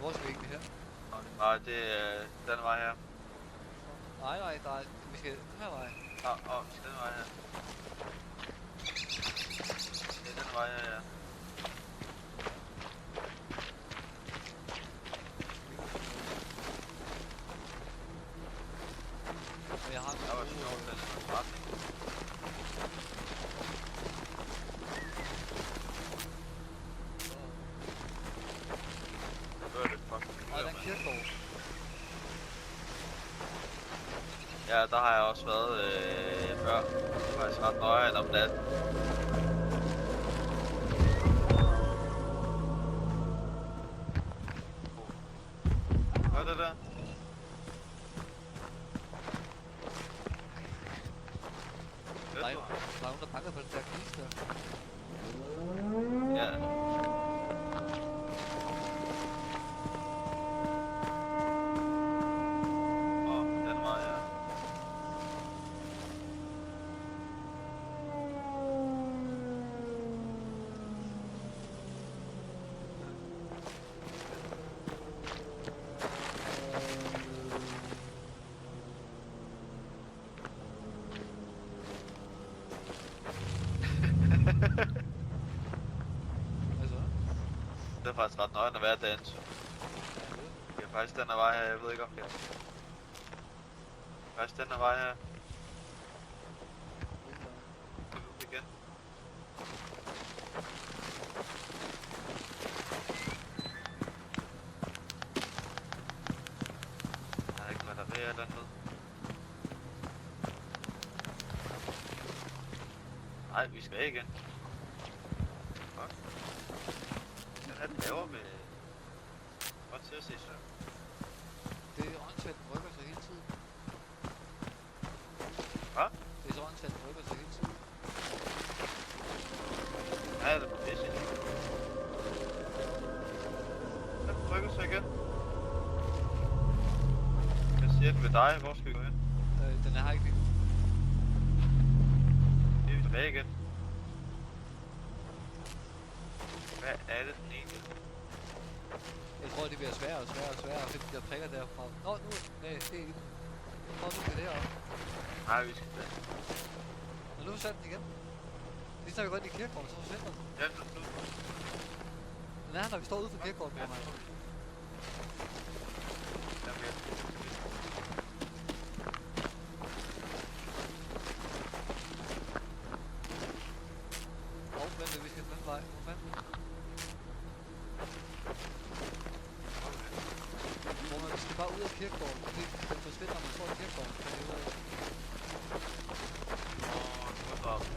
Hvor skal vi egentlig her? Nej, det er den vej her. Nej, vi skal den her vej. Vi skal den vej her. Det er den vej her, ja. Og jeg har en Der var sjovt, den er retning. Så er det fucking og den kirkegård. Ja, der har jeg også været før. Det er faktisk ret nøje om natten. Hvad er det der? Der er nogen, der banker på den der kiste der. Ja. Den vej, ja. Hvad så? Det er faktisk ret nøje at være dans. Det er faktisk den her vej her, jeg ved ikke om det er. Faktisk den her vej her. Igen. Der er ikke batterier dernede. Nej, vi skal igen. Fuck. Hvad er det laver med... Godt til at se så. Det er åndssvagt, den rykker sig hele tiden. Hvad? Det er så åndssvagt, den rykker sig hele tiden. Ja, det er pisse. Den rykker sig igen. Jeg siger den ved dig, hvor skal vi gå hen? Den er her ikke lige. Det er vi tilbage igen. Hvad er det den egentlig? Jeg tror, det bliver sværere og sværere og sværere at finde de der prikker derfra. Nå, nu, nej, det er ikke den. Nå, nu skal det heroppe. Nej, vi skal tilbage. Og nu satte den igen. Lige så vi går ind i kirkegården, så forsvinder den. Ja, nu. Den er her, når vi står ude for kirkegården, Ja, på mig. Jamen, ja. Vent, vi skal den anden vej. Hvor fanden? Hvor man, vi skal bare ud af kirkegården, fordi den forsvinder, når man står i kirkegården. Kan det ud af? Nu er det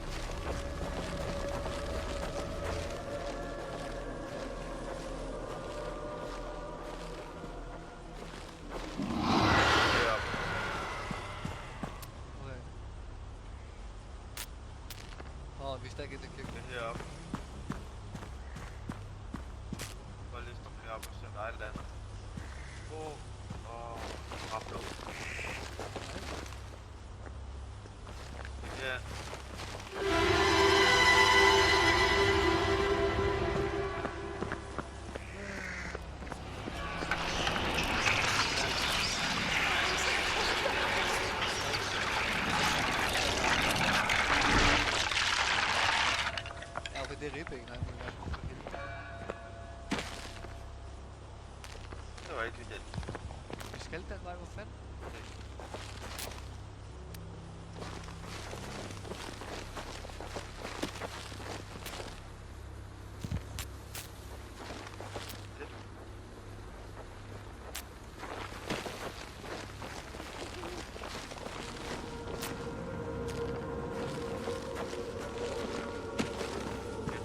Okay. Vi er stadig inde i kirkegården. Det er heroppe. Bare lige stå heroppe og se, om der er et eller andet. Raplo. Ja. Ja, okay, det er ribben, han vil være for helvede. Det var ikke lige den. Vi skal den vej, hvor fanden?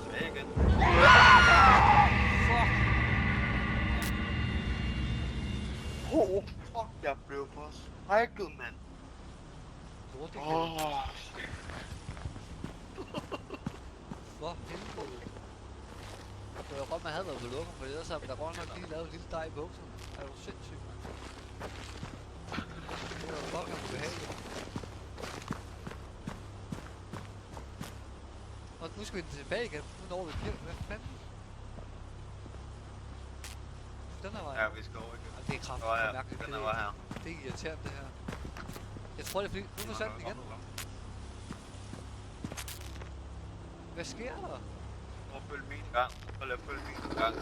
Tilbage igen. Fuck, jeg blev for skrækket, mand. Lortet. For helvede. Det var godt, man havde været på lukken, for ellers havde der godt nok lige lavet en lille dej i bukserne. Er du sindssyg, mand? Det var fucking ubehageligt. Og nu skal vi tilbage igen. Nu når vi kirken. Hvad fanden? den her vej? Ja, vi skal over igen. Jamen, det er kraftigt Det var her. mærkeligt. Den her var her. Det er irriterende, det her. Jeg tror, det er fordi... Nu forsvandt den igen. Hvad sker der? Prøv at følge min gang. Prøv at følge min gang.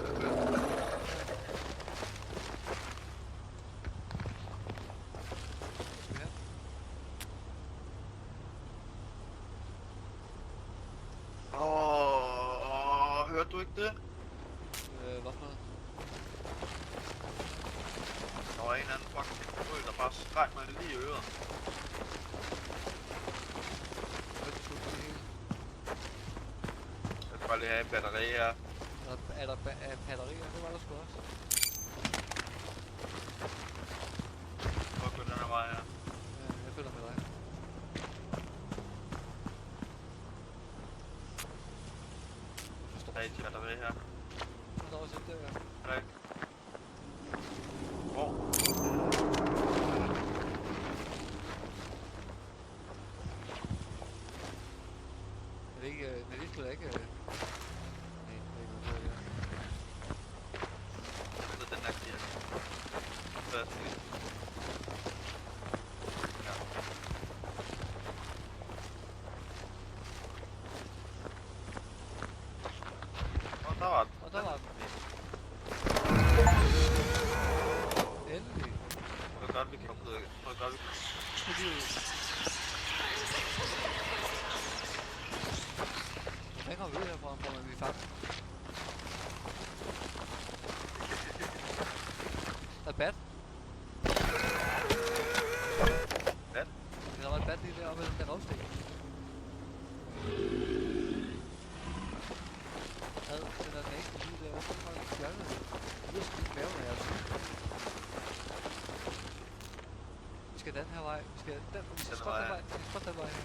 Ja. Hørte du ikke det? Hvad for noget? Der var en eller anden fucking frø, der bare skreg mig lige i øret. Hørte du det hele? Jeg skal bare lige have et batteri her. Er der batterier? Det var der sgu også. Prøv at gå den her vej her. Ja, jeg følger med dig. Der er et batteri her. Så er der også et der, ja. Nej. Hvor? Er det ikke... Men det skulle da ikke... Nej, det er ikke noget, det Så den her kirke. Først lige. Ja. Der var den. Og der var den. Endelig. Det er godt, vi kan komme ud igen. Det er godt, vi kan. Skal vi ud? Hvordan kommer vi ud herfra, hvor vi faktisk? Der er bat. Bat? Der var et bat lige deroppe ved den der ravstik. Den der næste lyd der, hvorfor har vi fjernet det? Det er sgu ikke maven af altså. Vi skal den her vej. Vi skal skråt den vej. Vi skal skråt den vej her.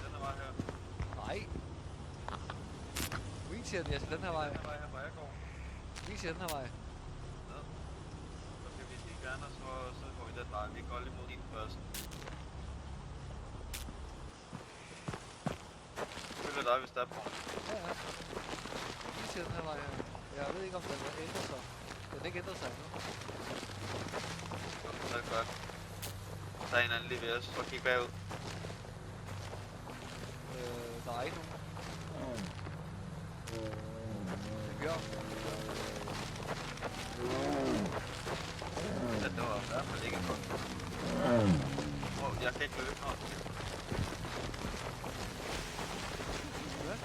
Den her vej her. Nej. Min siger den, jeg skal den her vej. Den her vej her, hvor jeg går. Min siger den her vej. Så skal vi lige gerne, og så går vi den vej. Vi går lige mod din først. Følger dig, hvis der er på. Ja, ja. Min siger den her vej her. Jeg ved ikke, om den ændrer sig. Den ikke ændrer sig endnu. Så er det godt. Der er en anden lige ved os. Prøv at kigge bagud. Der er ikke nogen. Det er bjørn. Ja, det var i hvert fald ikke godt. Jeg kan ikke løbe noget. Hvad?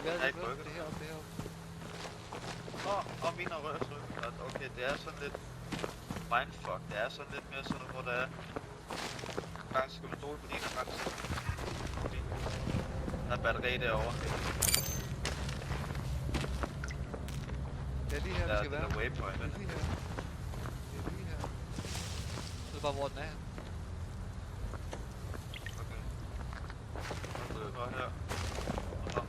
Hvad er det heroppe, det heroppe? Og mine rørsryg. Okay, det er sådan lidt mindfuck. Det er sådan lidt mere sådan, hvor der er. Gang skal man stole på din, og gang skal man din. Der er batteri derovre. Det er lige her, vi skal være. Der er waypoint. Det er lige her. Det er lige her. Så er det bare, hvor den er. Okay. Så er det bare her. Og så.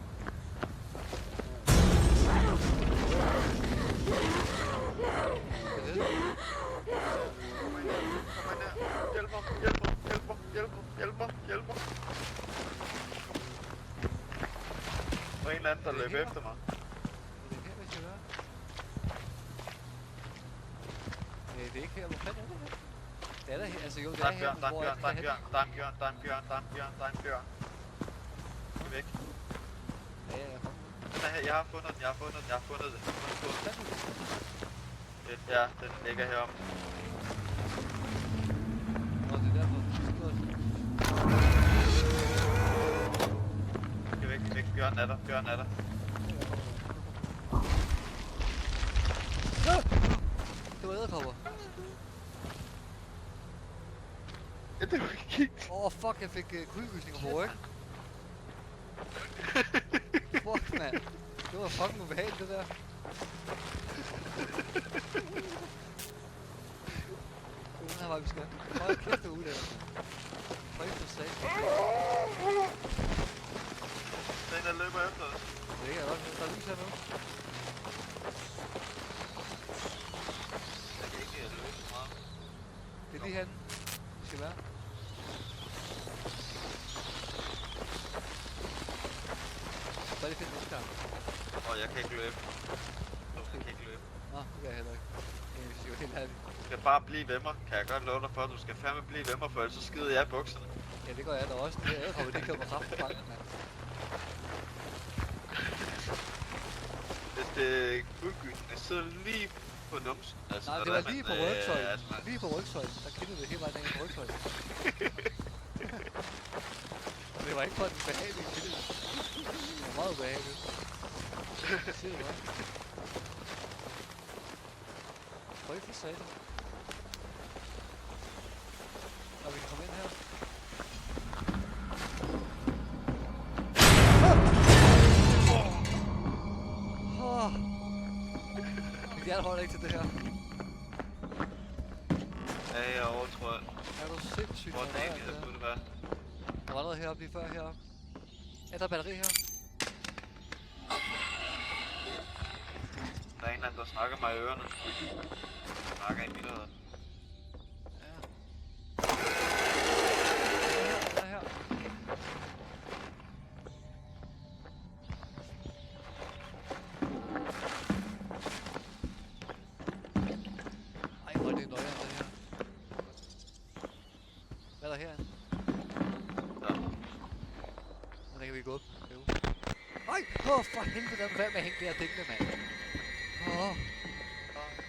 Det er det. Kom ind her. Hjælp mig. Der er en eller anden, der løber efter mig. Det er her, vi skal være. Nej, det er ikke her. Hvor fanden er det her? Det er der her. Altså jo, det Der er er en her, bjørn, hvor der er en bjørn. Kom væk. Ja, kom. Den er her, jeg har fundet den. Ja, den ligger heroppe. Nå, det er derfor. Skal væk. Bjørn er der. Det var edderkopper. Ja, det var ikke. Fuck, jeg fik krybygninger på, ikke? Fuck, mand. Det var fucking ubehageligt, det der. Det er den her vej, vi skal. Hold kæft, det er ude der. For ikke for sag. Der er en, der løber efter os. Det kan jeg godt. Der er lys her nu. Jeg kan ikke løbe så meget. Det er lige herinde. Vi skal være. skærm. Og jeg kan ikke løbe. Jeg kan ikke løbe. Nå, det kan jeg heller ikke. Det er jo helt ærligt. Du skal bare blive ved mig, kan jeg godt love dig for. Du skal fandme blive ved mig, for ellers så skider jeg i bukserne. Ja, det gør jeg da også. Det er jeg, de kommer kraft på banken, mand. Det udgyldende sidder lige på numsen. Altså, Nej, når det var man, lige på rygsøjlen. altså, Lige på rygsøjlen. Der kindede det hele vejen ned på rygsøjlen. Det var ikke for den behagelige kilde. Det var meget ubehageligt. Se det var. Prøv for satan. Og vi kan komme ind her. Mit hjerte holder ikke til det her. Ja, jeg over, tror jeg. Er du sindssygt Hvor den meget egentlig skulle det være. Der var noget heroppe lige før heroppe. Ja, der er batteri her. Der er en eller anden, der snakker mig i ørerne. Snakker i mine ører. Ja. Der er her. Ej, hvor er det nøjere, det her. Hvad er der herinde? Ja. Hvordan kan vi gå op? Jo. Ej! Åh, for helvede, der er med at hænge der dækkende, mand. Åh.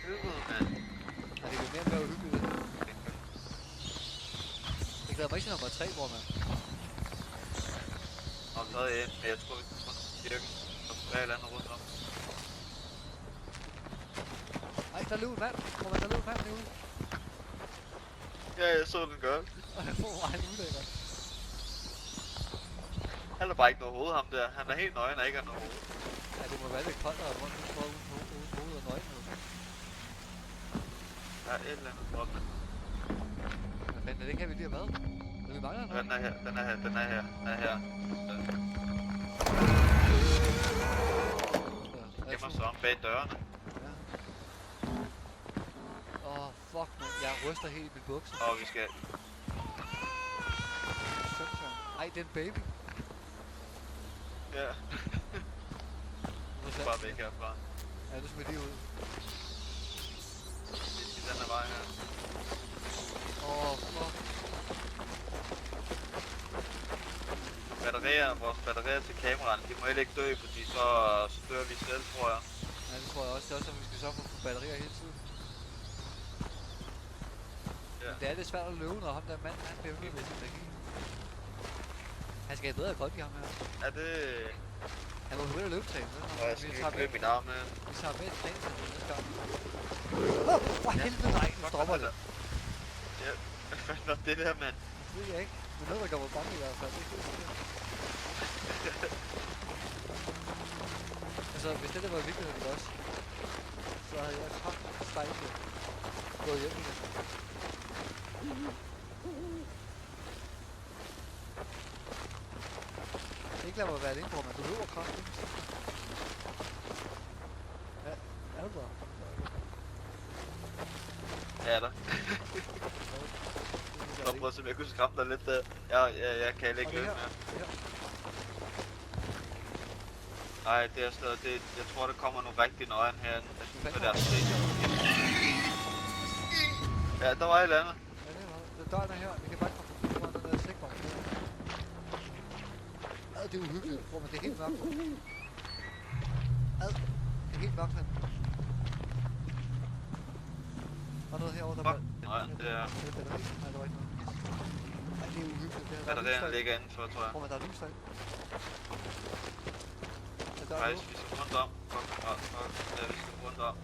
Helvede, mand. Ja, det bliver mere og mere uhyggeligt, det her. Jeg glæder mig ikke til nummer 3, hvor man. Og så er jeg ind, men jeg tror, vi skal få nogle kirken. Og så er et eller andet rundt om. Ej, der løb en mand. Hvor man der løb en mand derude. Ja, jeg så den gøre. Og jeg får egen ulækker. Han har bare ikke noget hoved, ham der. Han er helt nøgen og ikke har noget hoved. Ja, det må være lidt koldt og rundt for uden hoved og nøgne. Der er et eller andet op. Hvad fanden er det, kan vi lige have været? Men vi mangler noget. Den er her, den er her, den er her, den er her. Gemmer sig om bag dørene. Ja. Åh, fuck man. Jeg ryster helt i min bukser. Og vi skal... Ej, det er en baby. Ja, Hvor vi skal bare væk herfra. Ja, nu skal vi lige ud. I den her vej her. Åh, fuck. Vores batterier til kameraerne, de må heller ikke dø, fordi så dør vi selv, tror jeg. Ja, det tror jeg også. Det er også, at vi skal sørge for at få batterier hele tiden. Ja. Men det er lidt svært at løbe, når ham der mand, han bliver ved med sin energi. Han skal have bedre koldt i ham her. Er det... Han må begynde at løbetræne. Og jeg skal ikke løbe min arm med. Vi tager med et plan til det næste gang. Åh, for helvede, nej, nu stopper det. Ja, hvad fanden var det der, mand? Det ved jeg ikke. Det er noget, der kommer bange i hvert fald. Det er helt sikkert. Altså, hvis det der var i virkeligheden også, så havde jeg kraftigt stejlet gået hjem igen. Ikke lad mig være alene, hvor man behøver kraft. Ja, er du der? Ja, der. Jeg prøver at se, om jeg kunne skræmme dig lidt der. Jeg kan ikke løbe mere. Nej, det er stadig, jeg tror, der kommer nogle rigtig nøjen herinde. Med deres stik. Ja, der var et eller andet. Ja, det var det. Døren er her. Vi kan bare komme forbi den der sikvogn. Ad, det er uhyggeligt. Hvor man det er helt mørkt. Ad, det er helt mørkt her. Der er noget herovre, der var... Nej, det er... Det er batteri. Nej, der var ikke noget. Ej, det er uhyggeligt. Det her, Batterierne ligger indenfor, tror jeg. Hvor man der er lys derinde. Faktisk, vi skal rundt om. Ja, vi skal rundt om.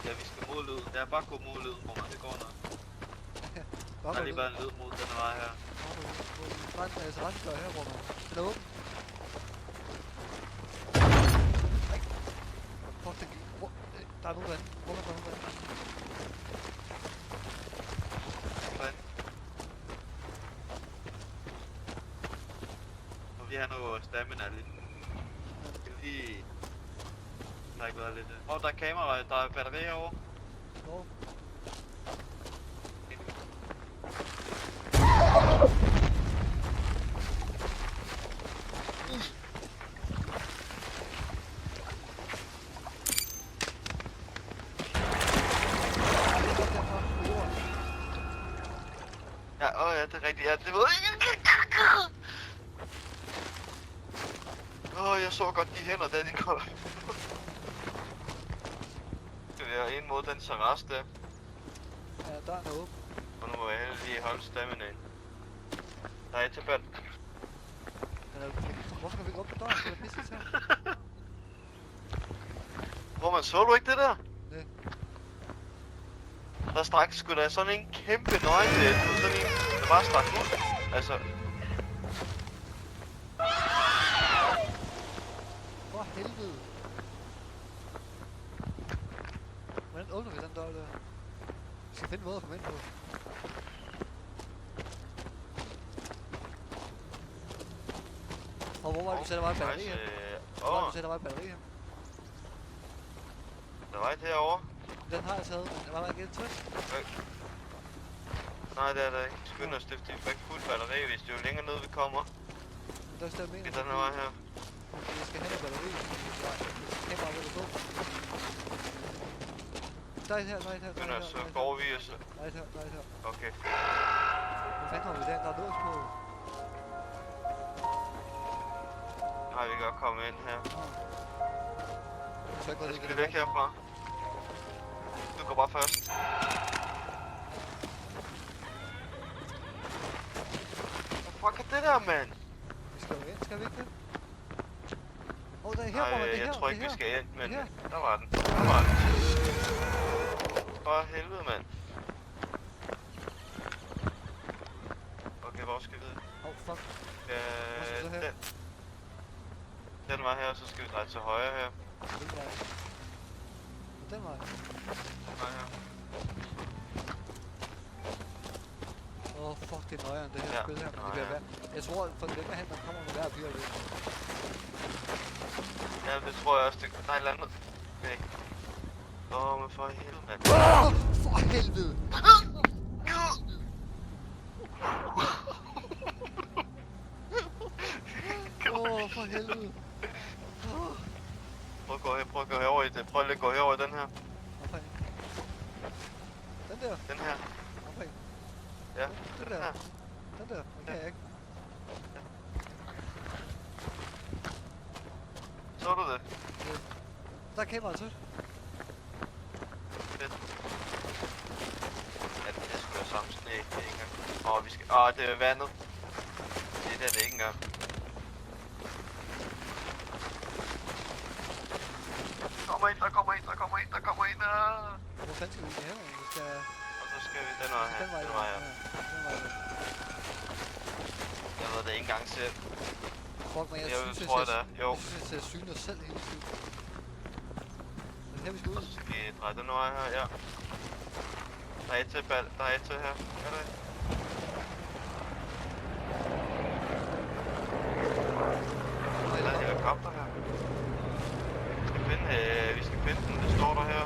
Ja, vi skal mod lyden. Det er bare gå mod lyden, hvor man det går noget. Der har lige været en lyd mod den vej her. Der er en terrassedør her, hvor man... Den er åben. Nej. Fuck, den gik. Der er nogen derinde. Hvor er der nogen derinde? Vi har noget stamina lige. Jeg skal lige... Der har ikke været lidt... der er kamera, der er batteri herovre. Hvor? ja, det er rigtigt. Ja, det ved jeg. Jeg så godt de hænder, der de går. Det er en mod den terrasse der. Ja, døren er åben. Og nu må jeg heldig lige holde staminaen. Der er et tilbage. Hvorfor kan vi ikke åbne døren? Det er pisse til. Hvor man så du ikke det der? Nej. Der strak sgu da sådan en kæmpe nøgle. Sådan en, der bare strak ud. Altså, For helvede. Hvordan åbner vi den dør der? Vi skal finde en måde at komme ind på. Og hvor var det, du sagde, der var et batteri her? Hvor var det, du sagde, der var et batteri her? der var et herovre. Den har jeg taget, men var der ikke et til? Nej, det er der ikke. Skynd os, det er ikke fuld batteri, hvis det er jo længere ned vi kommer. Det er stedet Det mener. er den her vej her. Vi skal have et batteri. Kamera vil gå. Der er et her, der er et her, der Skynd er et os, her. så går vi og så. Der er et her, der er et her. Okay. Hvor fanden kommer vi der? Der er lås på. Nej, vi kan godt komme ind her. Så Så skal vi væk herfra. Du går bare først. Hvad fuck er det der, mand? Vi skal jo ind, skal vi ikke det? Der er her, hvor man det her. jeg tror ikke, det vi skal ind, men her. der var den. Der var den. For helvede, mand. Okay, hvor skal vi videre? Fuck. Hvor skal vi så hen? Den vej her, så skal vi dreje til højre her. Den vej. Den vej. Den vej her. Fuck, det er nøjeren, det her Ja. spil her. Men det Nå, bliver ja. værd. Jeg tror, at for længere hen, man kommer med hver piger lidt. Ja, det tror jeg også. Der er et eller andet. Okay. Men for helvede, mand. For helvede! For helvede! Prøv at gå herover i det. Prøv lige at gå herover i den her. Hvorfor ikke? Den der? Den her. Hvorfor ikke? Ja, Den den der? her. Den der? Den kan jeg ikke. Så du det? Der er kameraet til. Fedt. Ja, det er sgu da samme sne. Det er ikke engang. Vi skal... det er vandet. Det er det ikke engang. Der kommer en. Hvor fanden skal vi ind her? Vi skal... Og så skal vi den vej her. Den vej. Den vej her. Den vej. Jeg ved det ikke engang selv. Fuck, men jeg synes, tror jeg det er. Jo. Jeg synes, jeg syner os selv hele tiden. Er det her, vi skal ud? Og så skal vi dreje den vej her, ja. Der er et til, der er et til her. Er der ikke? Der er en helikopter her. Vi skal finde den, det står der her.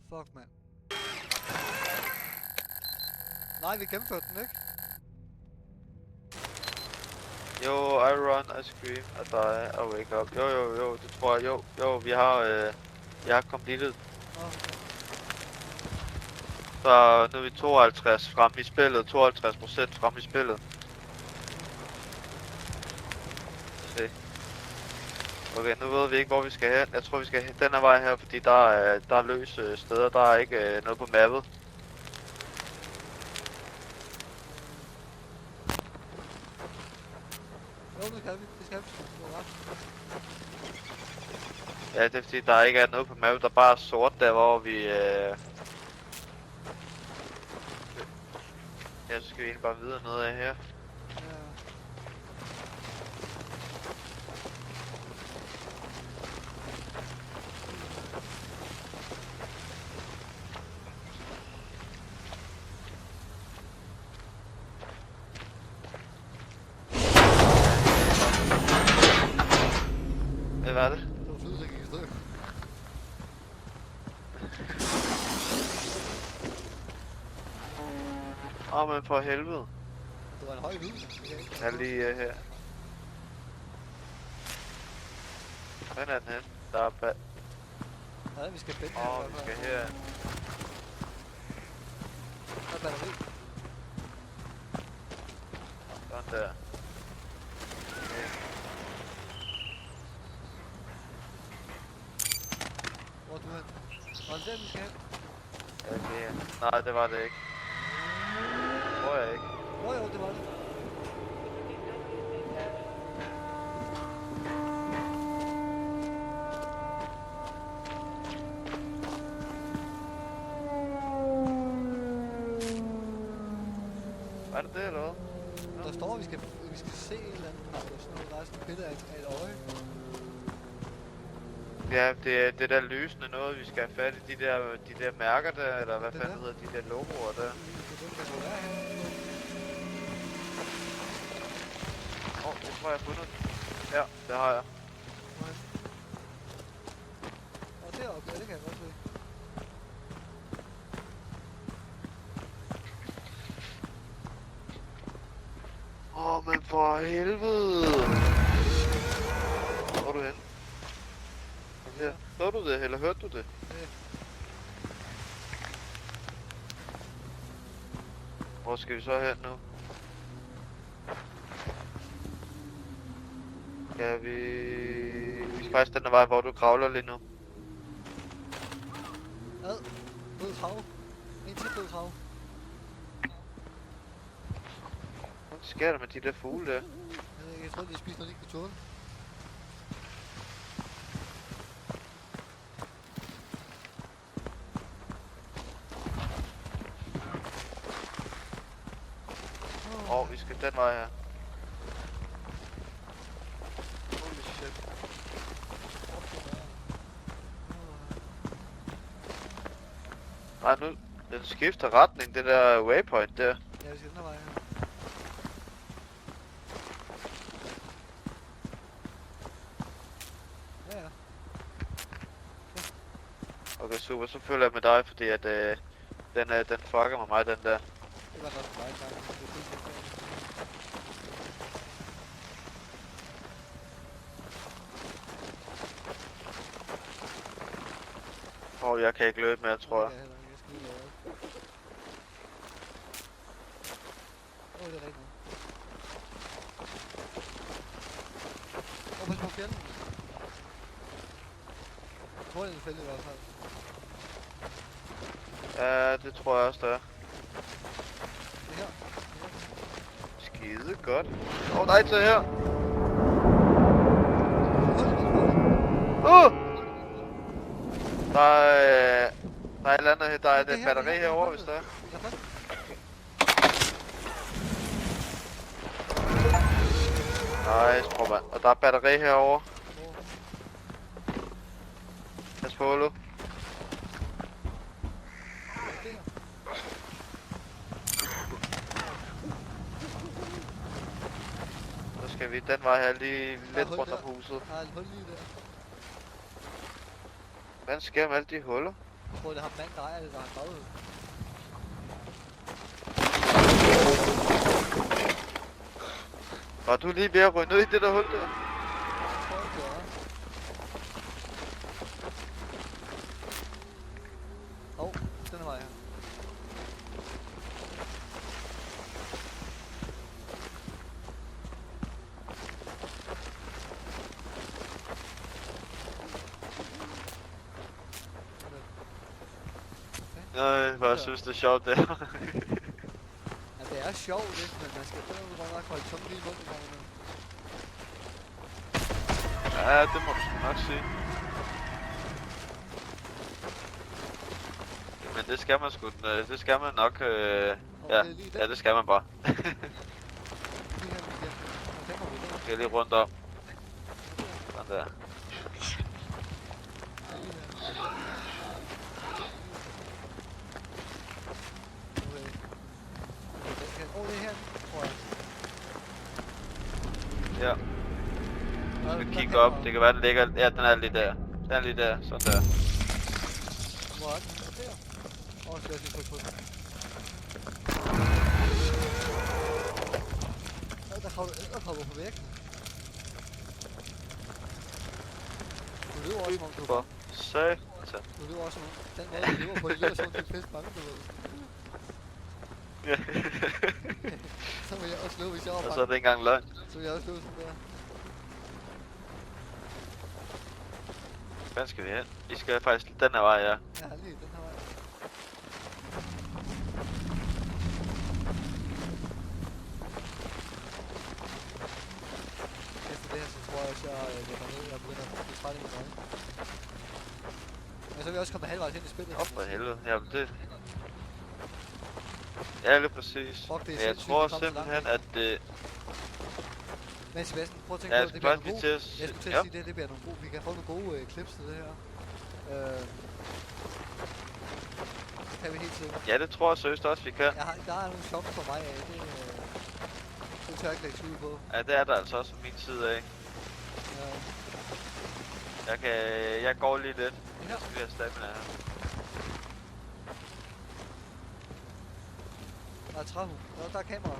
Fuck, mand. Nej, vi gennemførte den, ikke? Jo, I run, I scream, I die, I wake up. Jo, det tror jeg. Jo, vi har completed. Så nu er vi 52 frem i spillet, 52% frem i spillet. Se. Okay, nu ved vi ikke, hvor vi skal hen. Jeg tror, vi skal hen den her vej her, fordi der er løse steder. Der er ikke noget på mappet. Jo, det skal vi. Det skal vi. Ja, det er fordi, der ikke er noget på maven, der bare er sort der, hvor vi... Ja, så skal vi egentlig bare videre noget af her. Ja. Hvad var det? Det var flyet, der gik i stykker. Men for helvede. Det var en høj lyd. Jeg er lige her. Hvor er den hen? Der er bag. Ja, vi skal bænde. Vi skal her. Der er batteri. Sådan der. Okay. Hvor er du hen? Var det der, vi skal hen? Ja, det er. Nej, det var det ikke. Det tror jeg ikke. Jo, det var det. Var det det, eller hvad? Der står, at vi skal se et eller andet. Der er sådan et billede af et øje. Ja, det der lysende noget, vi skal have fat i. De der mærker der, eller hvad fanden hedder de der logoer der. Det tror jeg har fundet. Ja, det har jeg. Og deroppe, ja, det kan jeg godt se. Men for helvede! Hvor er du hen? Her. Så du det, eller hørte du det? Ja. Hvor skal vi så hen nu? Ja, vi skal faktisk den der vej, hvor du kravler lige nu. Død krav. En til død krav. Hvad sker der med de der fugle der? Jeg tror, de spiser noget, de ikke kan tåle. Vi skal den vej her. Holy shit. Nej, nu den skifter retning, det der waypoint der. Ja, vi skal den her vej her. Ja. Okay, super, så følger jeg med dig, fordi at den fucker med mig, den der. Det var godt for mig, faktisk. Jeg kan ikke løbe mere, tror jeg. Jeg skal lige lave det. Det er rigtigt. Pas på fjenden. Jeg tror, det er en fælde i hvert fald. Ja, det tror jeg også, der er. Det her. Skide godt. Nej, til her. Der er et eller andet her. Der er et batteri herovre, hvis der er. Nice, prøv mand. Og der er batteri herovre. Pas på, Olo. Så skal vi den vej her lige lidt rundt om huset. Der er et hul lige der. Hvad sker med alle de huller? Jeg tror, det er ham mand, der ejer det, der har gravet ud. Var du lige ved at ryge ned i det der hul der? Den er vej her. Nej, jeg synes det er sjovt det. Ja, det er sjovt det, men man skal fandme godt nok holde tungt lige i munden gang imellem. Ja, det må du sgu nok sige. det skal man sgu, det skal man nok, Og ja, det er lige ja, der. det skal man bare. Lige her, vi skal. Og den må vi der. Skal lige rundt om. Sådan der. Det er her, tror jeg. Ja, Og vi der kigger kan op. man- Det kan være, den ligger, ja, den er lige der. Den er lige der, sådan der. Hvor er den? Der. Åh, skal jeg lige trykke på den. Der kravler edderkopper på væggen. Du løber også som om du... For satan. Du løber også som om... Den måde du løber på, det løber som om du er pisse bange, du ved. Ja. Så vil jeg også løbe, hvis jeg var Og så er bange. det ikke engang løgn. Så vil jeg også løbe sådan der. Hvad skal vi hen? Vi skal faktisk den her vej, ja. Ja, lige den her vej. Efter det her, så tror jeg også, jeg lægger ned. Jeg begynder at blive træt i mine øjne. Men så er vi også kommet halvvejs ind i spillet. Op for helvede. Jamen det... Ja, lige præcis. Fuck, det er Men jeg sindssygt, tror vi kom så langt simpelthen, væk. at det... Men Sebastian, prøv at tænke Ja, på, jeg det skal bliver faktisk nogle lige gode... til at... Jeg skulle til Ja. at sige, det bliver nogle gode... Vi kan få nogle gode clips til det her. Det kan vi helt sikkert. Ja, det tror jeg seriøst også, vi kan. Der er nogle shops for mig af. Det tør jeg ikke lægge skjul på. Ja, det er der altså også fra min side af. Jeg går lige lidt. Ja. Jeg skal lige have stamina her. Der er træhus. Der er kamera.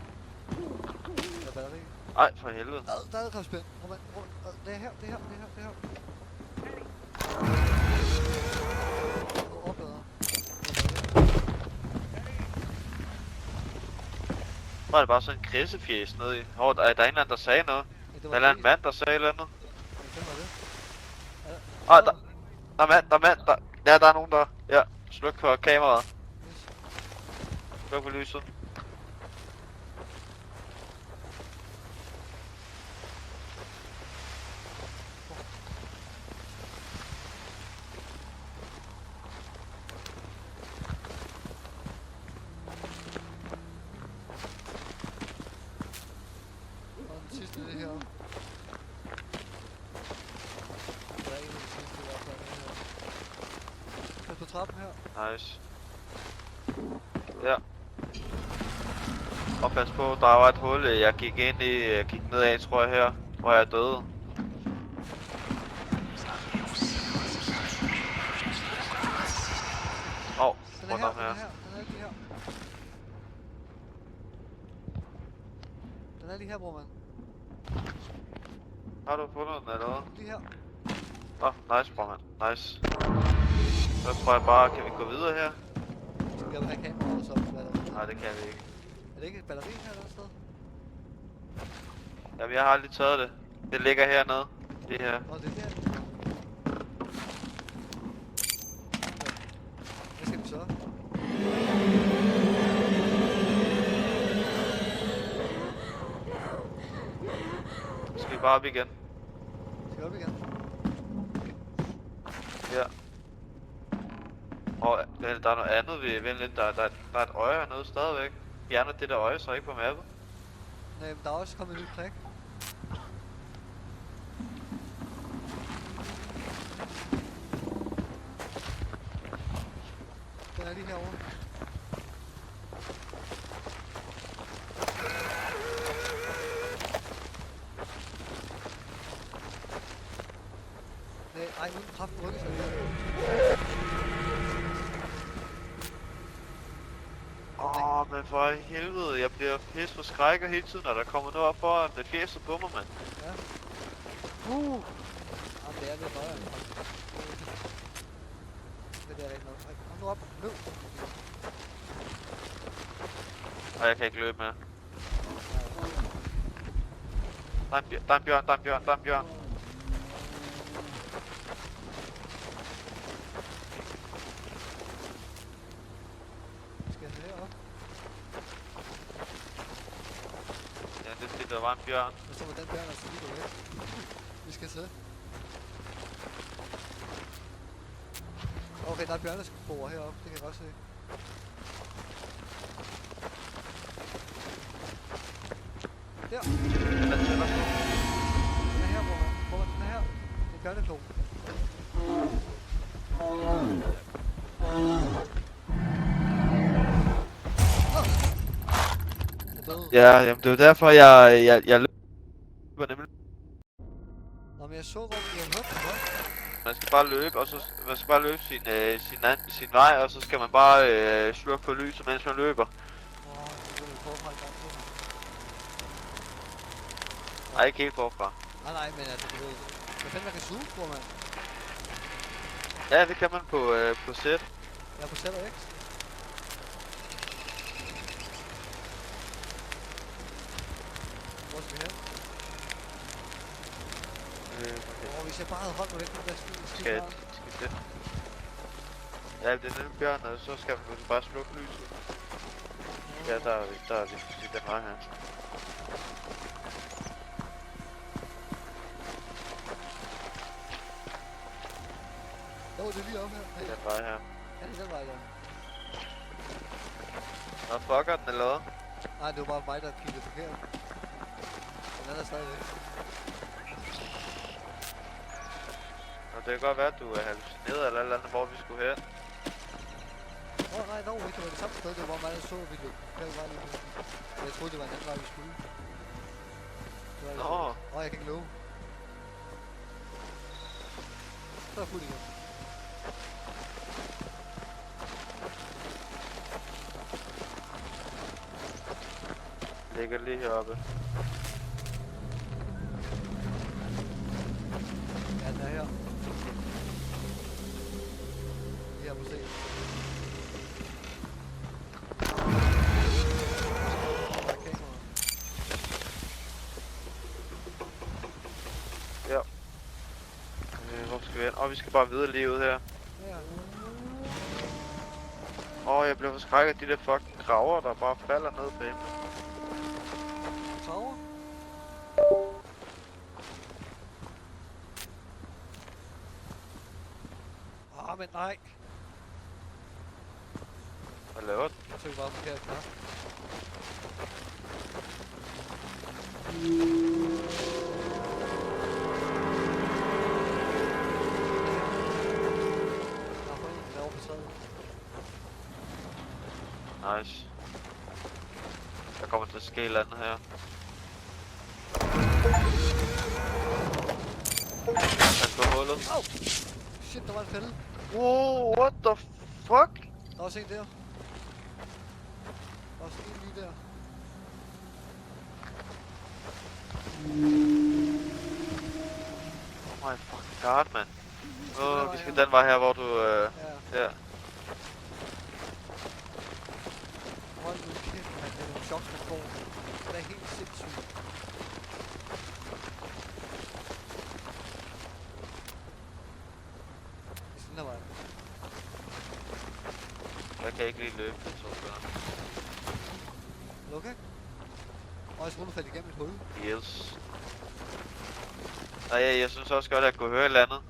Der er batteri. Ej, for helvede. Der er adkomstspænd. Det er her, det er her, det er her, det er her. Overblader. Hvor er det bare sådan en krisefjæs nede i. Hvor der er en eller anden, der sagde noget. Der er en mand, der sagde et eller andet. Hvem var det? Åh, der er mand. Ja, der er nogen der. Ja, sluk på kameraet. Sluk på lyset. Og den sidste det her. Der er en af de sidste i hvert fald. Det her. Pas på trappen her. Nice. Ja. Og pas på, der var et hul, jeg gik ind i, jeg gik nedad, tror jeg her, hvor jeg døde. Åh, Den er rundt her, om den er her. her, den er lige her. Den er lige her, bror mand. Har du fundet den eller hvad? Lige her. Nice, bror mand. Nice. Så tror jeg bare, kan vi gå videre her? Så skal vi have kameraet og så batteri. Nej, det kan vi ikke. Er det ikke et batteri her eller et sted? Jamen, jeg har aldrig taget det. Det ligger hernede. Det her. Nå, det er der. Hvad skal vi så? Så skal vi bare op igen. Skal vi op igen? Ja. Og der er noget andet, vi venter lidt. Der er et øje hernede stadigvæk. Fjerner det der øje, så ikke på mappet. Nej, men der er også kommet et nyt prik. Den er lige herovre. Nej, ej, nu er den kraften rykket sig lige. Men for helvede, jeg bliver pisse for skrækker hele tiden, når der kommer noget op foran det fjeset på mig, mand. Ja. Jamen, det er lidt nøjere. Men det er rigtig nok. Ej, kom nu op. Løb. Og jeg kan ikke løbe mere. Der er en bjørn. Skal jeg herop? Ja, det er fordi, der var en bjørn. Og så må den bjørn altså lige gå væk. Vi skal se. Okay, der er bjørnespor heroppe, det kan jeg godt se. Der. Hvad tænder du? Den er her, hvor man den er her. Det er børneklo. Jeg døde. Ja, jamen det er jo derfor, jeg løber nemlig. Nå, men jeg så godt, jeg hørte det godt. Man skal bare løbe, og så man skal bare løbe sin vej, og så skal man bare slukke på lyset, mens man løber. Det er forfra i gang til. Nej, ikke helt forfra. Nej, men altså, du ved... Hvad fanden man kan suge på, mand? Ja, det kan man på sæt. Jeg er på Sætter X. Hvor skal vi hen? Hvis jeg bare havde holdt mig væk fra det der Skal det? Ja, det er nemlig bjørn, og så skal man bare slukke lyset. Ja, der er vi den vej her. Jo, det er lige op her. Det er den vej her. Ja, det er den vej der. Nå, fucker den eller hvad? Nej, det var bare mig, der kiggede forkert. Den anden er stadigvæk. Nå, det kan godt være, at du er hallucineret eller andet, hvor vi skulle hen. Nej, dog ikke. Det var det samme sted. Det var mig, der så, at vi løb. Jeg troede, det var en anden vej, vi skulle. Nå. Jeg kan ikke love. Så er jeg fuld igen. Ligger lige heroppe. Ja, den er her. Lige her på scenen. Ja. Hvor skal vi hen? Vi skal bare videre lige ud her. Ja. Jeg blev forskrækket af de der fucking kraver, der bare falder ned på himlen. Kraver? Men nej. Hvad laver den? Jeg tog bare forkert knap. Nice. Der kommer til at ske et eller andet her. Han på hullet. Au! Shit, der var en fælde. Wow, what the fuck? Der var også en der. Der var også en lige der. Oh my fucking god, man. Vi skal den vej her, hvor du... Ja. Hold nu kæft, man. Det er nogle choks, man får. Det er helt sindssygt. Sådan der vej. Jeg kan ikke lige løbe, så Er du okay? Jeg troede, du faldt igennem et hul. Yes. Nej, jeg synes også godt, at jeg kunne høre et eller andet.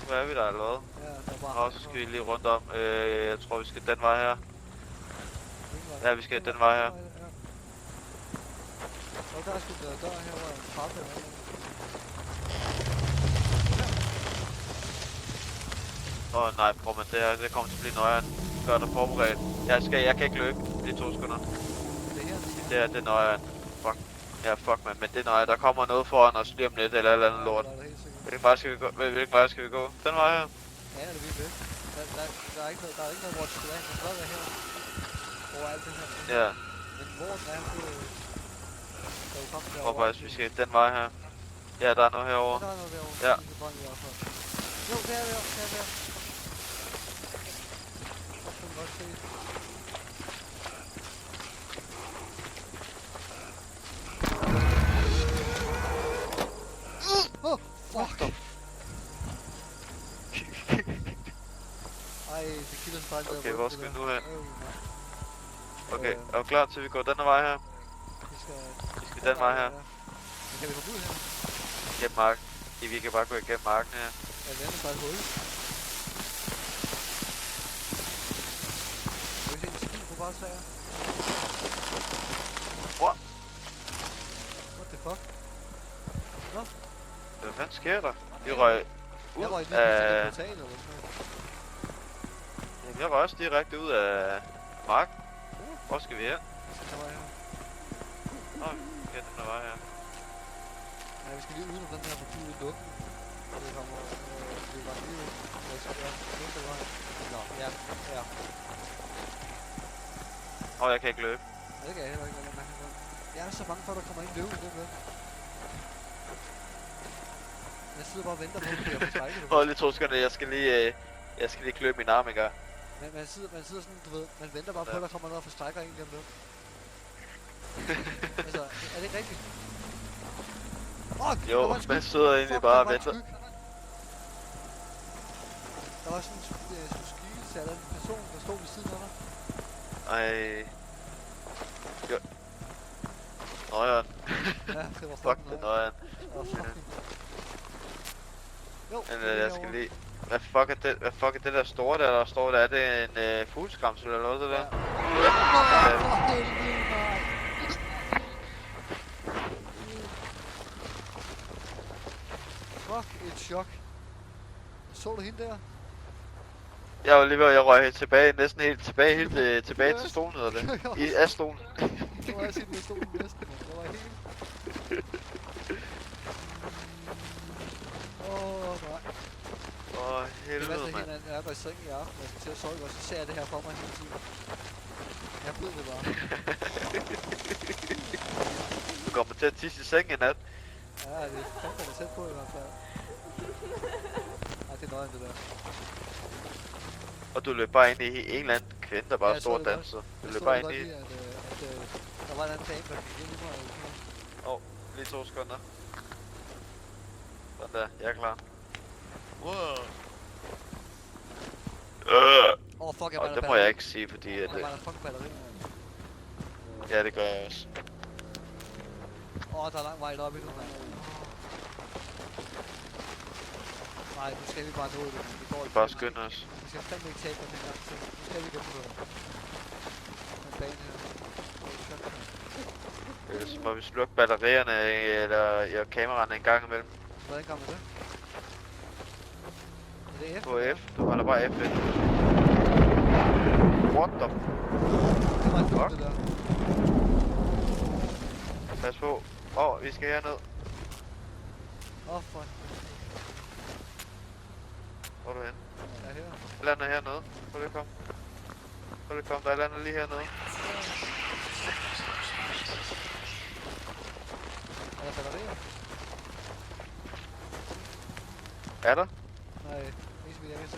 Hvad er vi der eller hvad? Ja, der er bare... Og så skal vi lige rundt om. Jeg tror, vi skal den vej her. Ja, vi skal den vej her. Og der er sgu der dør her, hvor jeg trappe er. Nej, prøv man, det kommer til at blive nøjeren. Gør dig forberedt. Jeg kan ikke løbe i 2 sekunder. Det er nøjeren. Fuck. Ja, fuck man, men det er nøjeren. Der kommer noget foran os lige om lidt, eller et andet lort. Hvilken vej skal vi gå? Den vej her? Ja, det er vi ved. Der er ikke noget, hvor det skal være. Den skal være her. Over alt det her. Ja. Men hvor den er, Jeg tror faktisk, vi skal den vej her. Ja, der er noget herovre. Der er noget derovre. Ja. Jo, det er der. Jeg kan godt se. Fuck. Ej, det kilder sig faktisk. Okay, hvor skal vi nu hen? Okay, er du klar til, at vi går denne vej her? Vi skal... Vi den vej her. Men kan vi komme ud her? Gennem marken. Vi kan bare gå igennem marken her. Ja, det er bare et hul. Kan vi se en skib på bare træer? What? What the fuck? Hvad fanden sker der? Vi røg ud Jeg røg lige af... på portalen eller sådan noget. Jamen, jeg røg også direkte ud af marken. Hvor skal vi hen? Vi skal tage vej her. Nå, ja, den der vej her. Ja, vi skal lige udenom den her forbi i lukken. Og det kommer... vi var lige ud. Hvad skal vi gøre? Vente vej. Nå, ja. Ja. Jeg kan ikke løbe. Ja, det kan jeg heller ikke, hvad man kan gøre. Jeg er så bange for, at der kommer en løve i den med. Jeg sidder bare og venter på, at det bliver forskrækket. Hold lige 2 sekunder, jeg skal lige klø min arm en gang. Men man sidder sådan, du ved, man venter bare på, at der kommer noget og forstrækker en gennem det. Altså, er det ikke rigtigt? Jo, man sidder egentlig bare og venter. Der var sådan en skikkelse af den person, der stod ved siden af dig. Ej. Jo. Nøjeren. Ja, det var Fuck det nøjeren. Jo, Men jeg skal lige... Hvad fuck er det der store der står der? Er det en fugleskramsel eller noget det der? Fuck, et chok. Så du hende der? Jeg var lige ved, jeg røg tilbage, næsten helt tilbage til stolen hedder det. I stolen. Det var jeg set med stolen næsten, man. Det var helt... Nej. Helvede, det mand. Jeg er bare i seng i aften, jeg skal til at sove, og så ser jeg det her for mig hele tiden. Jeg ved det bare. Du kommer til at tisse i seng i nat. Ja, det er fandme tæt på i hvert fald. Ej, det er nøjen det der. Og du løb bare ind i en eller anden kvinde, der bare stod og dansede. Du løb bare ind i... at der var en anden dame, der gik ind i mig. Lige 2 sekunder. Sådan der, jeg er klar. Fuck, jeg Og det må jeg ikke sige, fordi at... Jeg mangler fucking batteri. Ja, det gør jeg også. Der er lang vej deroppe endnu, mand. Nej, nu skal vi bare nå det. Vi går Bare skynd os. Vi skal fandme ikke tabe den gang til. Nu skal vi gennemføre den bane her. Ellers må vi slukke batterierne eller kameraerne en gang imellem. Hvordan gør man det? Er det F? På F. Du holder bare F ind. What the Det var en fuck det der. Pas på. Vi skal herned. Fuck. Hvor er du henne? Jeg er her. Jeg lander hernede. Prøv lige at komme. Der lander lige hernede. Er der batterier? Er der? Nej, ikke så vidt jeg kan se.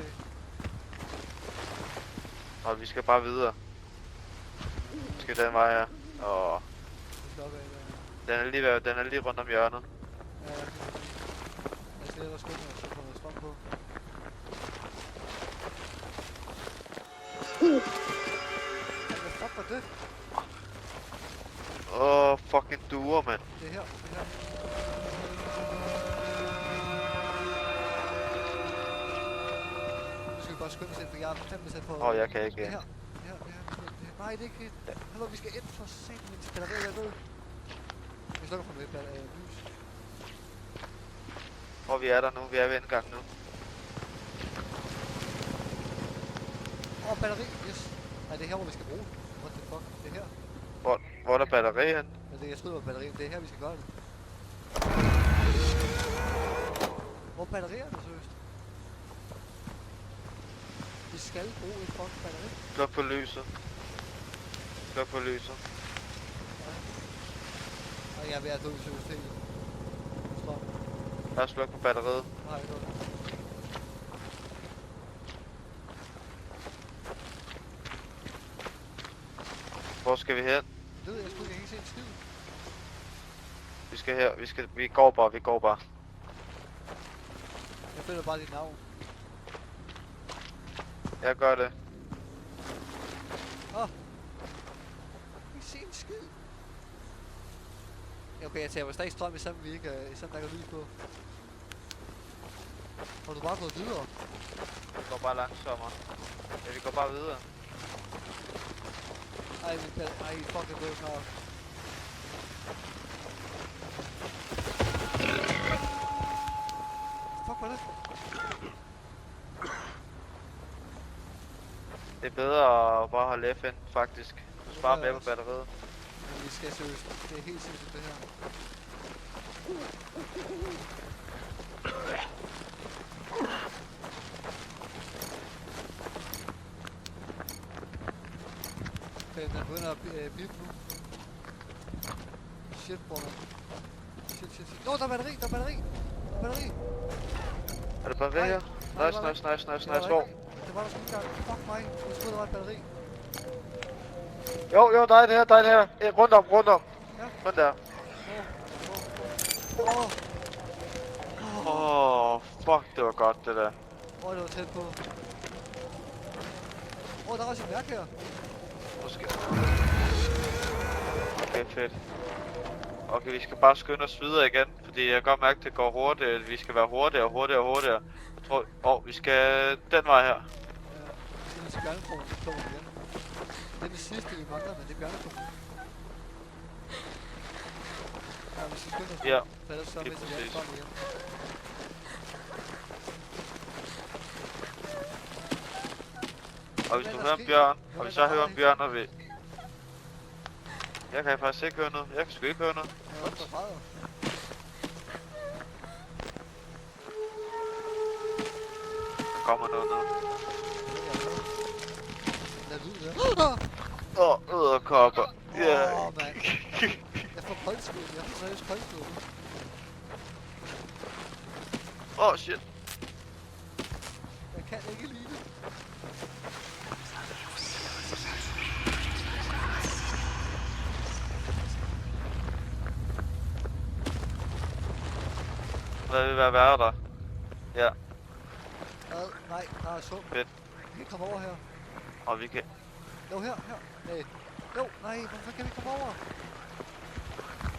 Og vi skal bare videre. Vi skal den vej her. Og Vi skal op af der. den er lige rundt om hjørnet. Ja, jeg skal lige skynde mig, så får jeg strøm på. Hvad fuck var det? Fucking duer, mand. Det er her. Nu skal vi bare skynde os ind, for jeg er fandme sat på... Jeg kan ikke. Det her. Nej, det er ikke... Hallo, vi skal ind for satan, mens batteriet er død. Vi slukker for med lys. Vi er der nu. Vi er ved indgangen nu. Batteri, yes. Nej, det er her, hvor vi skal bruge det. What the fuck? Det er her. Hvor er der batteri hen? Men det, jeg troede, det var batteri. Det er her, vi skal gøre det. Hvor er batterierne, seriøst? Vi skal bruge et fucking batteri. Sluk på lyset. Og jeg er ved at dø, seriøst. Helt. Strøm. Bare sluk på batteriet. Nej, det var det. Hvor skal vi hen? Det ved jeg sgu ikke, jeg kan ikke se en skid. Vi skal her. Vi går bare. Jeg føler bare dit navn. Jeg gør det. Jeg kan ikke se en skid. Okay, jeg tager stadig strøm i sådan, vi ikke, sådan der går lyd på. Har du bare gået videre? Det går bare langsommere. Ja, vi går bare videre. Ej, min pæl. Ej, fuck, jeg død snart. Fuck, hvad er det? Det er bedre at bare holde FN, faktisk. Du sparer mere på batteriet. Men vi skal seriøst. Det er helt sindssygt, det her. Okay, den begynder at bippe nu. Shit, bror. Shit. Nå, der er batteri, der er batteri. Der er batteri. Er det batteri her? Nice. Hvor? Det var der sgu ikke engang. Fuck mig. Jeg troede, der var et batteri. Jo, der er det her. Rundt om. Ja. Sådan der. Fuck, det var godt, det der. Det var tæt på. Der er også et værk her. Måske. Okay, fedt. Okay, vi skal bare skynde os videre igen, fordi jeg kan godt mærke, at det går hurtigt. Vi skal være hurtigere. Jeg tror, vi skal den vej her. Ja, det er til bjørnekrogen, så kommer vi igen. Det er det sidste, vi mangler, men det er bjørnekrogen. Ja, vi skal skynde os. Ja, for ellers så lige mister vi præcis. alt igen. Og hvis du hører en bjørn, og hvis jeg hører en bjørn, og vi... Jeg kan faktisk ikke høre noget. Jeg kan sgu ikke høre noget. Jeg er også for fejret. Der kommer noget ned. Lad lyd der. Edderkopper. Ja. Mand. Jeg får koldskud. Jeg får seriøst koldskud nu. Shit. Jeg kan ikke lide det. Hvad vil være der? Ja. Nej, der er sum. Fedt. Vi kan komme over her. Og vi kan... Jo, her. Nej. Jo, nej, hvorfor kan vi komme over?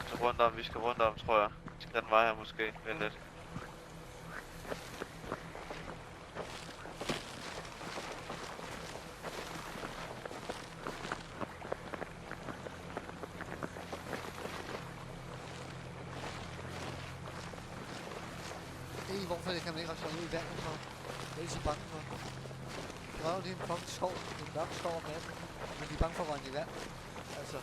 Så vi skal rundt om, tror jeg. Vi skal den vej her måske. Vent lidt. Hvorfor kan man ikke rejse ud i vandet for? Det er de så bange for. Det er jo en fucking skov, en mørk skov om natten, men de er bange for at rende i vand. Altså.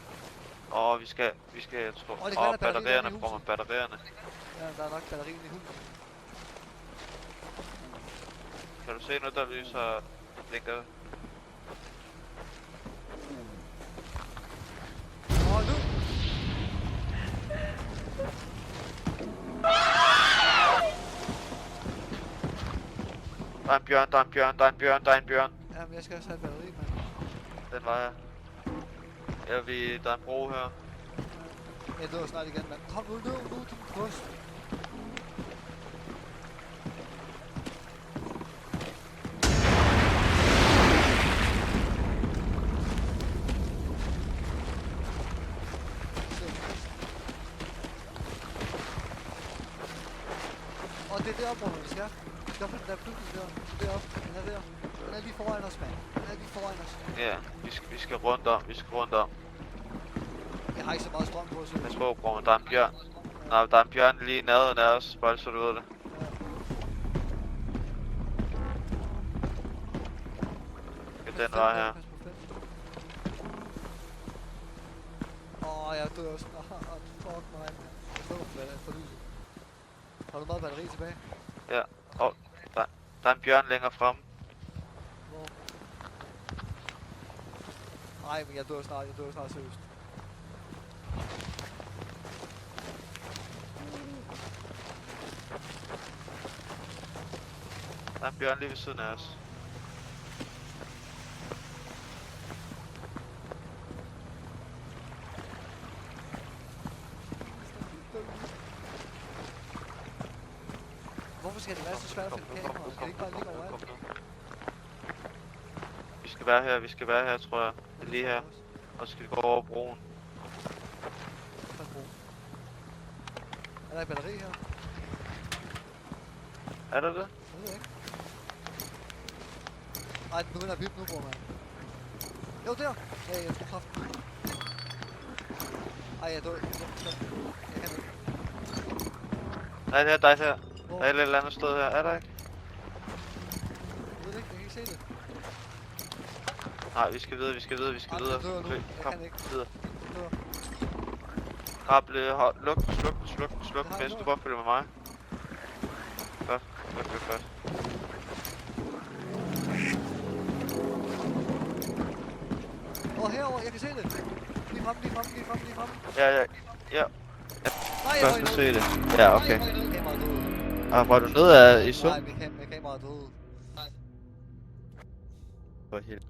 Vi skal, jeg tror... Det kan være, batterierne, bruger man batterierne. Ja, der er nok batterien i huset. Kan du se noget, der lyser... Blinker? Nu! Der er en bjørn. Jamen, jeg skal også have et batteri, mand. Den vej her. Ja, der er en bro her. Jeg dør snart igen, mand. Kom nu, din kost. Det er deroppe, hvor vi skal. Vi skal op på den der bygning der. Deroppe. Den er der. Den er lige foran os, mand. Ja, vi skal rundt om. Jeg har ikke så meget strøm på, så... Jeg tror, bror, der er en bjørn. Nej, der er en bjørn lige nærheden af os, bare så du ved det. Ja. Den vej her. Jeg dør snart. Fuck mig. Jeg står for lyset. Har du meget batteri tilbage? Ja, der er en bjørn længere fremme. Hvor? Nej, men jeg dør snart seriøst. Der er en bjørn lige ved siden af os. Hvorfor skal det være så svært at finde kameraet? Kan det ikke bare ligge overalt? Vi skal være her, tror jeg. Det er lige her. Og så skal vi gå over broen. Er der et batteri her? Er der det? Jeg ved det ikke. Ej, den begynder at bippe nu, bror, mand. Jo, der! Ja, jeg skulle kraft. Ej, jeg dør. Jeg kan ikke. Nej, det er dig her. Hvor? Der er et eller andet sted her, er der ikke? Jeg ved det ikke, jeg kan ikke se det. Nej, vi skal videre, vi skal videre, vi skal Ej, videre. jeg dør nu. Okay, Jeg kom, kan ikke. videre. Jeg dør. Rable, hold, luk, sluk, Det har jeg mens du gjort. bare følger med mig. Godt, godt, godt, godt. Herover, jeg kan se det. Lige frem, lige frem, lige frem, lige frem. Ja. Nej, jeg Først var i nu nul. se det. Ja, okay. Nej, jeg var i nul. Kameraet døde. Ah, var du nede af i sum? Nej, mit kamera døde. Nej. For helt.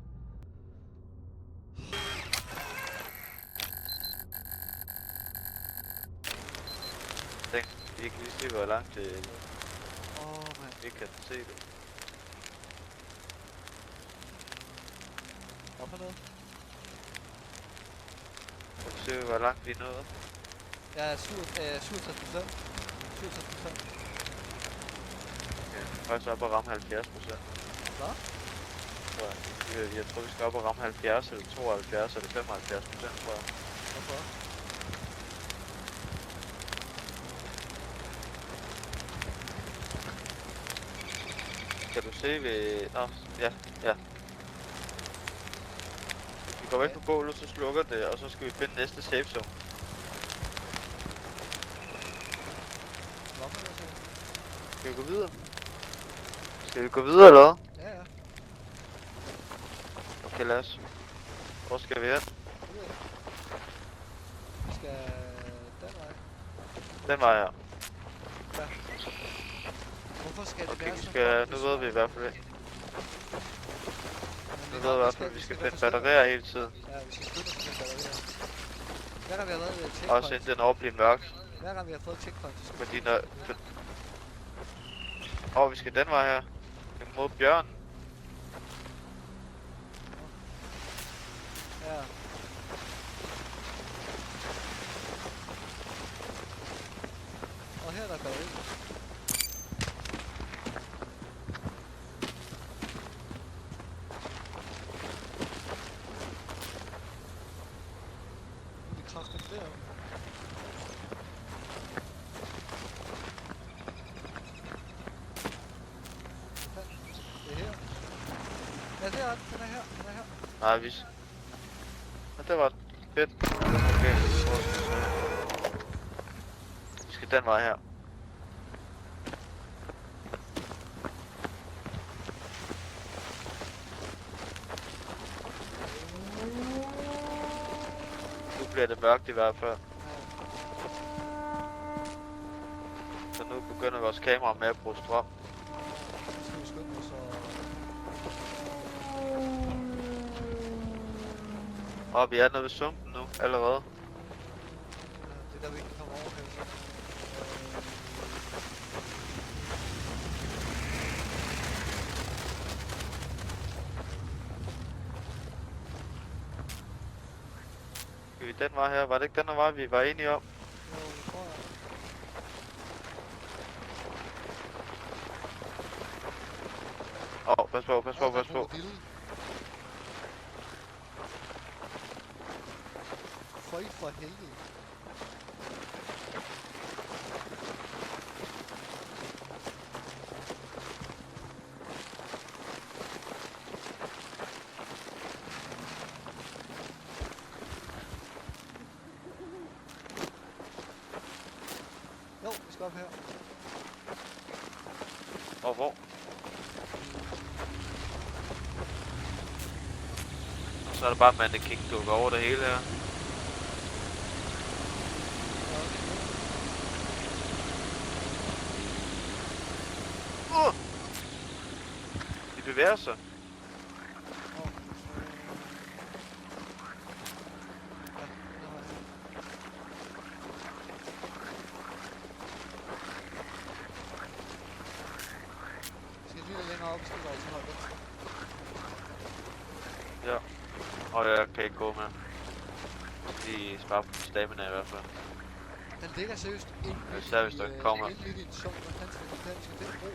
Tænk, vi kan lige se, hvor langt det Mand. vi kan se det. Hvad for noget? Kan du se, hvor langt vi er nået? Jeg er 67%. 67%. Okay, faktisk op og ramme 70%. Hvad? Jeg tror, vi skal op og ramme 70, eller 72, eller 75%, tror jeg. Hvorfor? Kan du se ved... Nå, ja. Vi går væk på bålet, så slukker det, og så skal vi finde næste safe zone. Hvorfor er det? Skal vi gå videre? Skal vi gå videre, eller hvad? Ja. Okay, lad os. Hvor skal vi hen? Det ved jeg ikke. Vi skal den vej. Den vej her. Hvorfor skal det Okay, være vi så skal... fucking Nu ved vi i hvert fald ikke. Nu ved vi i hvert fald, at vi skal finde batterier. batterier hele tiden. Ja, vi skal skynde os med batterier. Hver gang vi har lavet et checkpoint, Også inden den over bliver mørk. hver gang vi har fået et checkpoint, så skal Fordi vi... når... vi skal den vej her. Mod bjørn. Ja. Og her er der batteri. Vi kræfter der. Det er her. Ja, det er den. Den er her. Den er her. Nej, vi... Og det var fedt. Okay, vi skal den vej her. Nu bliver det mørkt i hvert fald. Så nu begynder vores kamera med at bruge strøm. Nu skal vi skynde os Og vi er nede ved sumpen nu, allerede. det er der, vi ikke kommer over her. Skal vi den vej her? Var det ikke den vej, vi var enige om? Jo, det tror jeg. Pas på, pas på, pas på. Føj for helvede. Jo, vi skal op her. Og hvor? Og så er der bare mannequin dukker over det hele her. De bevæger sig. Ja. Og jeg kan ikke gå med. De sparer på stamina i hvert fald. Den ligger seriøst inde Især hvis den kommer. inde midt i en sump, og han skal den bro.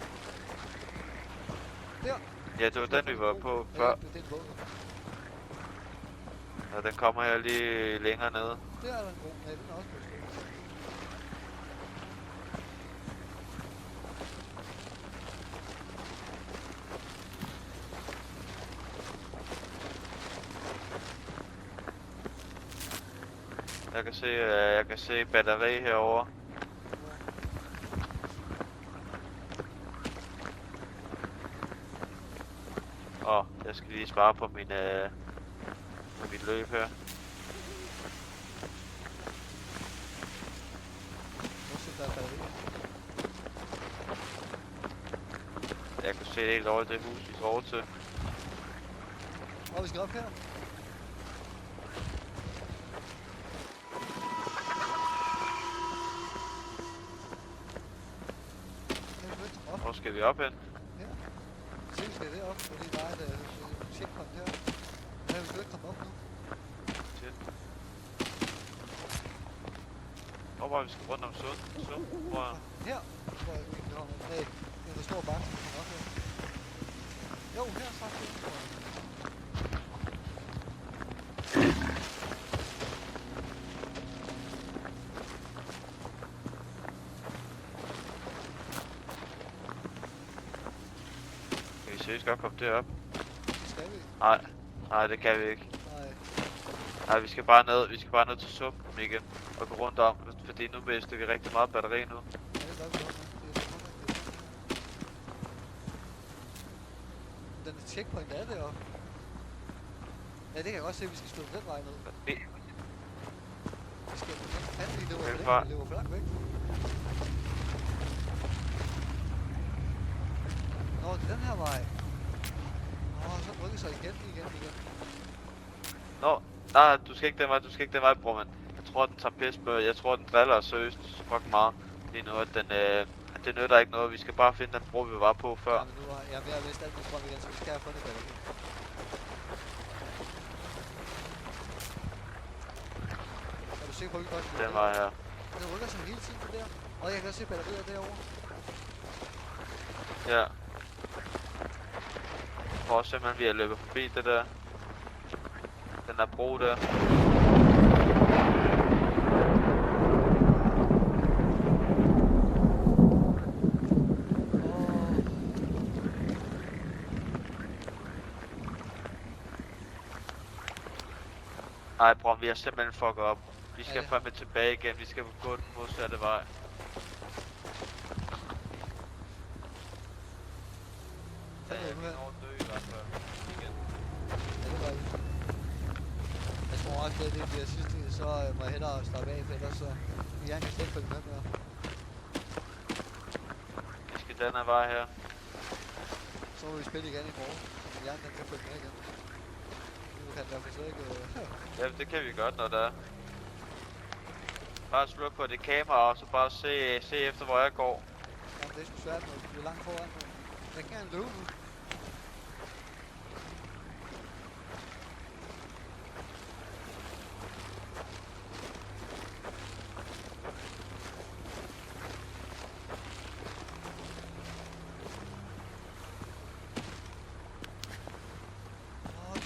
Der! Ja, det var den vi var på før. Det er den bro. Og den kommer her lige længere nede. Der er der en bro. Nej, den er også blevet slået. Jeg kan se batteri herovre. Jeg skal lige spare på min mit løb her. Hvor sidder der batterier? Jeg kan se helt over i det hus, vi går over til. Og vi skal op her. Hvor skal vi op hen? Se, vi skal derop, fordi der er et checkpoint her. Ja, vi skal ikke komme op nu. Shit. Hvor var vi skal rundt om sund? Hvor er her? Hvor er vi ikke kommer? Nej, der står bare, at vi kommer op her. Jo, her faktisk. Kan vi seriøst godt komme derop? Skal vi? Nej, det kan vi ikke. Nej. Nej, vi skal bare ned til sumpen igen og gå rundt om, fordi nu mister vi rigtig meget batteri nu. Ja, det gør vi godt. Den checkpoint er deroppe. Ja, det kan jeg godt se, at vi skal stå den vej ned. Vi skal fandme lige løber for langt væk. Nå, det er den her vej. Så rykker sig igen. Nå, nej, du skal ikke den vej, bror, mand. Jeg tror, den tager pis på, jeg tror, den driller os seriøst fucking meget. Lige nu, at det nytter ikke noget, vi skal bare finde den bro, vi var på før. Ja, men nu har jeg ved at miste alt mit strøm igen, så vi skal have fundet batteri. Er du sikker på, at vi godt kan Den vej her. Den rykker sig hele tiden der. Og jeg kan også se batterier derovre. Ja. Jeg tror også simpelthen, vi har løbet forbi det der. Den der bro der. Ej bror, vi har simpelthen fucket op. Vi skal fandme tilbage igen, vi skal gå den modsatte vej. Ja, jeg kan nå at dø i hvert fald. Igen. Ja, det var det. Jeg tror også, at det bliver sidste, så må jeg hellere slappe af, for ellers så vil jeg kan slet ikke følge med mere. Vi skal den her vej her. Så må vi spille igen i morgen, så jeg kan følge med igen. Nu kan jeg i hvert fald slet ikke... Ja, det kan vi godt, når der er. Bare sluk på det kamera, og så bare se efter, hvor jeg går. Jamen, det er sgu svært, når du er langt foran nu. Jeg kan gerne løbe nu.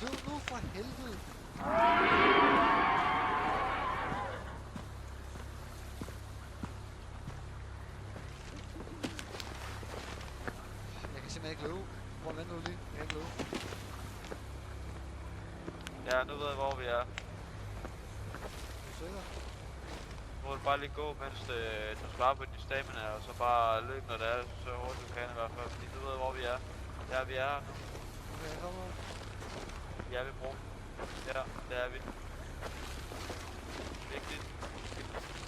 Løb nu for helvede! Jeg kan simpelthen ikke løbe. Hvor venter du lige? Jeg kan ikke løbe. Ja, nu ved jeg, hvor vi er. Er du sikker? Nu må du bare lige gå, mens du sparer på din stamina, og så bare løb, når det er så hurtigt du kan i hvert fald. Fordi du ved, hvor vi er. Ja, vi er her nu. Okay, jeg kommer. Ja, vi bruger. Ja, det er vi. Vigtigt.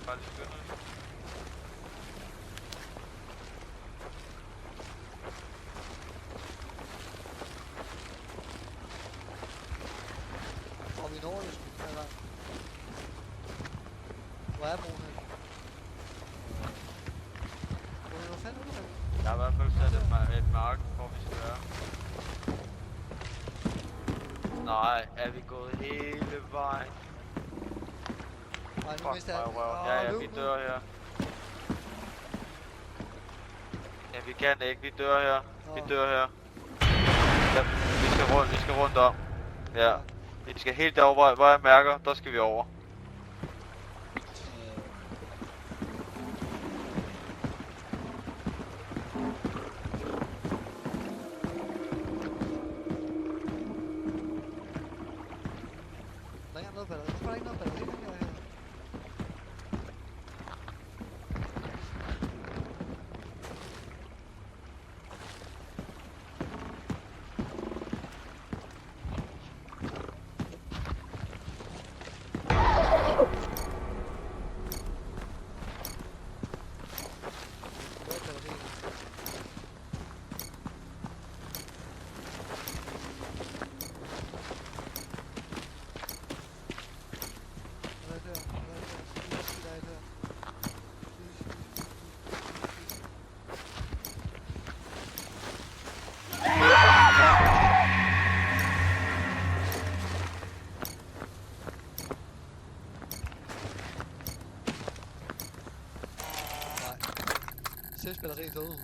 Bare lige skynde os. Og vi når det sgu den her gang. Hvor er broen her? Hvor fanden er det? Jeg har i hvert fald sat et mark, hvor vi skal være. Nej, er vi gået hele vejen? Nej, nu Fuck mister jeg mig, den. røv. Ja, løb vi nu. dør her. Ja, vi kan ikke. Vi dør her. Vi dør her. Ja, vi skal rundt om. Ja. Vi skal helt derover, hvor jeg mærker, der skal vi over. Der er ikke noget batteri. Hvorfor er der ikke noget batteri, den her her? Hvor er batteriet? Hvad er det der? Hvad er det der? Hvad er det der? Nej. Sæt batteriet derude.